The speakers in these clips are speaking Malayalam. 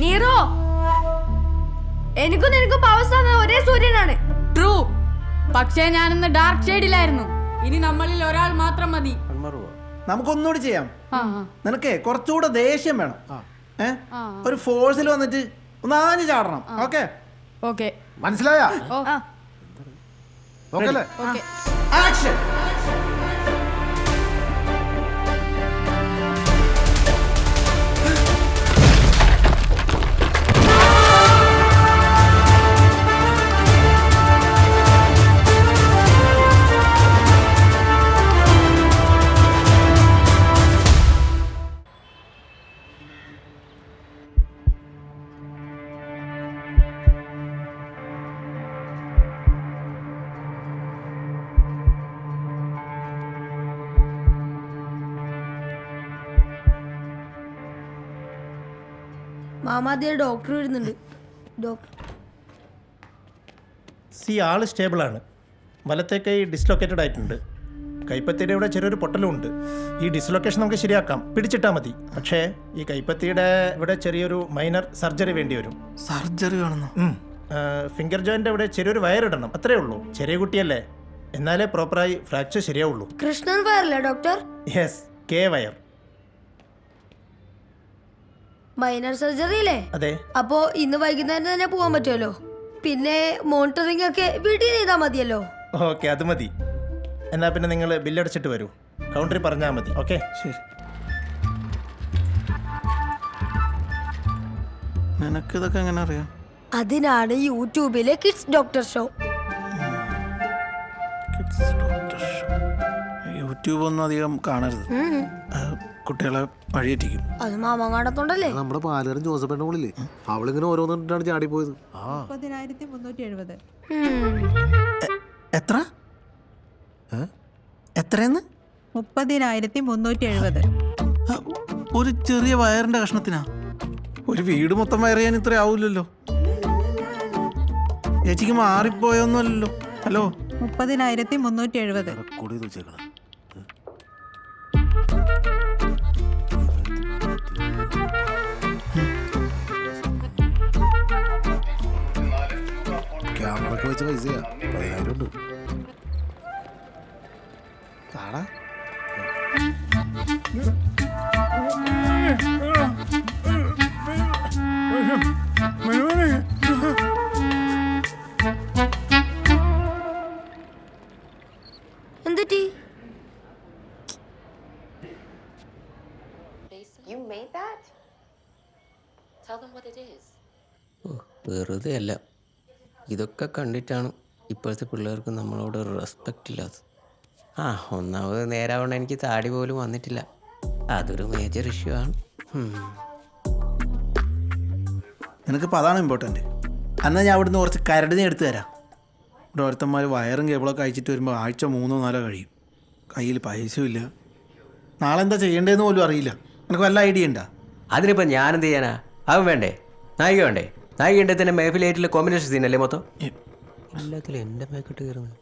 നീറോ, എനിക്കും നിനക്കും പവേഴ്സ് തന്ന ഒരേ സൂര്യനാണ്. ട്രൂ. പക്ഷേ ഞാനിന്ന് ഡാർക്ക് ഷെയ്ഡിലായിരുന്നു. ഇനി നമ്മളിൽ ഒരാൾ മാത്രം മതി. നമുക്കൊന്നുകൂടി ചെയ്യാം. നിനക്കേ കുറച്ചുകൂടെ ദേഷ്യം വേണം. ഒരു ഫോഴ്സിൽ വന്നിട്ട് ഒന്ന് ആഞ്ഞു ചാടണം. ഓക്കെ ഓക്കെ, മനസ്സിലായ? ആക്ഷൻ. മാമാദിയ ഡോക്ടർ വരുന്നുണ്ട്. ആള് സ്റ്റേബിളാണ്. വലത്തെ കൈ ഡിസ്ലൊക്കേറ്റഡ് ആയിട്ടുണ്ട്. കൈപ്പത്തിയുടെ ഇവിടെ ചെറിയൊരു പൊട്ടലും ഉണ്ട്. ഈ ഡിസ്ലൊക്കേഷൻ നമുക്ക് ശരിയാക്കാം, പിടിച്ചിട്ടാൽ മതി. പക്ഷേ ഈ കൈപ്പത്തിയുടെ ഇവിടെ ചെറിയൊരു മൈനർ സർജറി വേണ്ടി വരും. സർജറി വേണമെന്നോ? ഫിംഗർ ജോയിൻ്റെ ഇവിടെ ചെറിയൊരു വയറിടണം, അത്രേ ഉള്ളൂ. ചെറിയ കുട്ടിയല്ലേ, എന്നാലേ പ്രോപ്പറായി ഫ്രാക്ചർ ശരിയാവുള്ളൂ. കൃഷ്ണൻ വയറല്ലേ doctor? Yes, K wire. Minor surgery അല്ലേ? അതെ. അപ്പോ ഇന്ന് വൈകുന്നേരം തന്നെ പോകാൻ പറ്റുമല്ലോ. പിന്നെ മോണിറ്ററിംഗ് ഒക്കെ വീട്ടിൽ ചെയ്താൽ മതിയല്ലോ. ഓക്കെ, അത് മതി. എന്നാ പിന്നെ നിങ്ങൾ ബില്ലടച്ചിട്ട് വരൂ, കൗണ്ടറിൽ പറഞ്ഞാൽ മതി. ഓക്കെ, ശരി. നിനക്കിതൊക്കെ എങ്ങനെ അറിയാം? അതിനാണ് യൂട്യൂബിലെ കിഡ്സ് ഡോക്ടർ ഷോ. യൂട്യൂബ് ഒന്നും അധികം കാണരുത്, കുട്ടികളെ വഴിയേറ്റിക്കും. അത് മാമങ്ങാടത്തോണ്ടല്ലേ? നമ്മുടെ പാലരും ജോസഫിന്റെ മുകളിലേ അവളിങ്ങനെ ഓരോന്നിട്ടാണ് ചാടിപ്പോയത്. 30,370. എത്ര? എത്രയെന്ന്? 30,370. ഒരു ചെറിയ വയറിന്റെ കഷ്ണത്തിനാ? ഒരു വീട് മൊത്തം വയർ ചെയ്യാൻ ഇത്ര ആവൂലല്ലോ. ചേച്ചിക്ക് മാറിപ്പോയൊന്നുമല്ലല്ലോ. ഹലോ, 30,370. കൂടി വെച്ചേക്കണം. ക്യാമറക്ക് വെച്ച പൈസയാ, 10,000 ഉണ്ട്. താടാ എന്തുറ്റി? You made that? Tell them what it is. വെറുതെ അല്ല, ഇതൊക്കെ കണ്ടിട്ടാണ് ഇപ്പോഴത്തെ പിള്ളേർക്ക് നമ്മളോട് റെസ്പെക്റ്റ് ഇല്ലാത്തത്. ഒന്നാമത് നേരാവണ്ണം എനിക്ക് താടി പോലും വന്നിട്ടില്ല, അതൊരു മേജർ ഇഷ്യൂ ആണ്. നിനക്കിപ്പോൾ അതാണ് ഇമ്പോർട്ടൻറ്റ്. എന്നാൽ ഞാൻ അവിടുന്ന് കുറച്ച് കരടിനെ എടുത്തു തരാം. ഇവിടെ ഓരോരുത്തന്മാർ വയറും കേബിളൊക്കെ അയച്ചിട്ട് വരുമ്പോൾ ആഴ്ച 3-4 കഴിയും. കയ്യിൽ പൈസയും ഇല്ല. നാളെ എന്താ ചെയ്യേണ്ടതെന്ന് പോലും അറിയില്ല. നിനക്ക് വല്ല ഐഡിയ ഉണ്ടാ? അതിനിപ്പോൾ ഞാനെന്ത് ചെയ്യാനാ? അവൻ വേണ്ടേ? നായിക വേണ്ടേ? നായിക ഉണ്ടെ തന്നെ മേഫിലേറ്റിലെ കോമ്പിനേഷൻ സീനല്ലേ മൊത്തം. എല്ലാത്തിലും എൻ്റെ മേക്കിട്ട് കയറുന്നത്.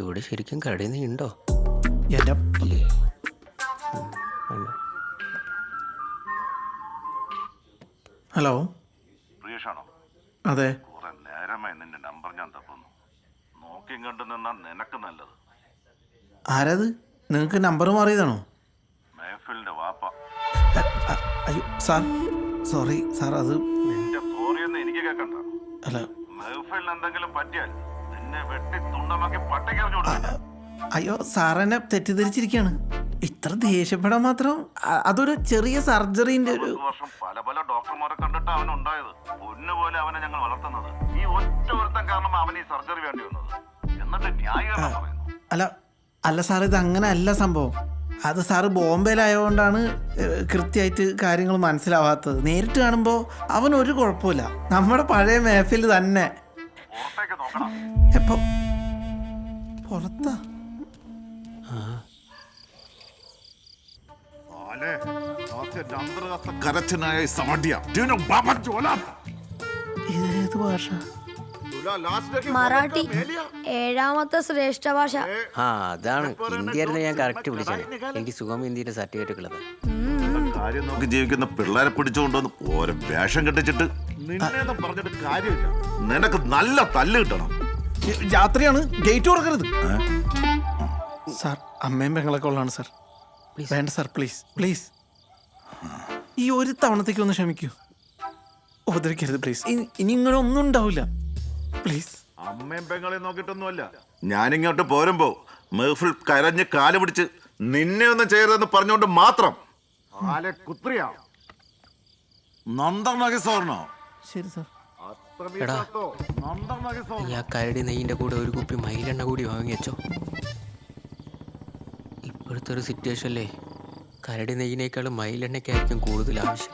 ഇവിടെ ശരിക്കും കടയിൽ ഉണ്ടോ? എൻ്റെ ഇല്ലേ? ഹലോ, പ്രിയേഷാണോ? അതെ. കുറെ നേരമായി നിന്റെ നമ്പർ ഞാൻ തപ്പുന്നു. നോക്കിയും കണ്ടു നിന്നാ നിനക്ക് നല്ലത്. ആരാത്? നിങ്ങൾക്ക് നമ്പർ മാറിയതാണോ? മേഫിലിന്റെ വാപ്പ. അയ്യോ സാർ, സോറി സാർ. അത് നിന്റെ സോറിയൊന്നും എനിക്ക് കേൾക്കണ്ട. അല്ല, മേഫിലിന് എന്തെങ്കിലും പറ്റിയാൽ നിന്നെ വെട്ടി തുണ്ടമാക്കി പട്ടയ്ക്കറിഞ്ഞു കൊടുക്കില്ല. അയ്യോ സാർ എന്നെ തെറ്റിദ്ധരിച്ചിരിക്കുകയാണ്. ഇത്ര ദേഷ്യപ്പെടാൻ മാത്രം? അതൊരു ചെറിയ സർജറിന്റെ ഒരു വർഷം പല പല ഡോക്ടർമാരെ കണ്ടിട്ട് അവനുണ്ടായത്. പൊന്നുപോലെ അവനെ ഞങ്ങൾ വളർത്തുന്നത്. ഈ ഒറ്റ ഒരുത്തൻ കാരണം അവന് ഈ സർജറി വേണ്ടി വന്നത്. എന്നിട്ട് ന്യായീകരണം പറയുന്നു. അല്ല സാർ, ഇത് അങ്ങനെ അല്ല സംഭവം. അത് സാറ് ബോംബെയിലായതുകൊണ്ടാണ് കൃത്യമായിട്ട് കാര്യങ്ങൾ മനസ്സിലാവാത്തത്. നേരിട്ട് കാണുമ്പോൾ അവനൊരു കുഴപ്പമില്ല. നമ്മുടെ പഴയ മേഫിൽ തന്നെ. പുറത്തേക്ക് നോക്കണം. എപ്പോ പുറത്താ? ഇതേത് ഭാഷ? മറാഠി, 7ാമത്തെ ശ്രേഷ്ഠ ഭാഷ. അതാണ് ഹിന്ദി ആയിരുന്നു ഞാൻ കറക്റ്റ് വിളിച്ചത്. എനിക്ക് സുഖം ഹിന്ദിയുടെ സർട്ടിഫിക്കറ്റ് ഉള്ളത്. കാര്യം നോക്കി ജീവിക്കുന്ന പിള്ളേരെ പിടിച്ചുകൊണ്ടുവന്ന് ഓരോ വേഷം കെട്ടിച്ചിട്ട് നിന്നെ പറഞ്ഞിട്ട് കാര്യമില്ല. നിനക്ക് നല്ല തല്ല് കിട്ടണം. രാത്രിയാണ്, ഗേറ്റ് തുറക്കരുത് സാർ. അമ്മയും പെങ്ങളൊക്കെ ഉള്ളതാണ് സാർ. വേണ്ട സാർ, പ്ലീസ് പ്ലീസ്. ഈ ഒരു തവണത്തേക്ക് ഒന്ന് ക്ഷമിക്കൂ. ഉപദ്രവിക്കരുത് പ്ലീസ്. ഇനി ഇങ്ങനെ ഒന്നും ഉണ്ടാവില്ല പ്ലീസ്. അമ്മയും പെങ്ങളെ നോക്കിയിട്ടൊന്നുമല്ല. ഞാനിങ്ങോട്ട് പോരുമ്പോ മേഫിൽ കരഞ്ഞ് കാല് പിടിച്ച് നിന്നെ ഒന്നും ചെയ്യരുതെന്ന് പറഞ്ഞുകൊണ്ട് മാത്രം കുത്രിയാ നന്ദർണോ. ശരി സാർ. എടാ, നീ ആ കരടി നെയ്യിൻ്റെ കൂടെ ഒരു കുപ്പി മയിലെണ്ണ കൂടി വാങ്ങി വെച്ചോ. ഇപ്പോഴത്തെ ഒരു സിറ്റുവേഷനിലേ കരടി നെയ്യിനേക്കാളും മയിലെണ്ണയ്ക്കായിരിക്കും കൂടുതൽ ആവശ്യം.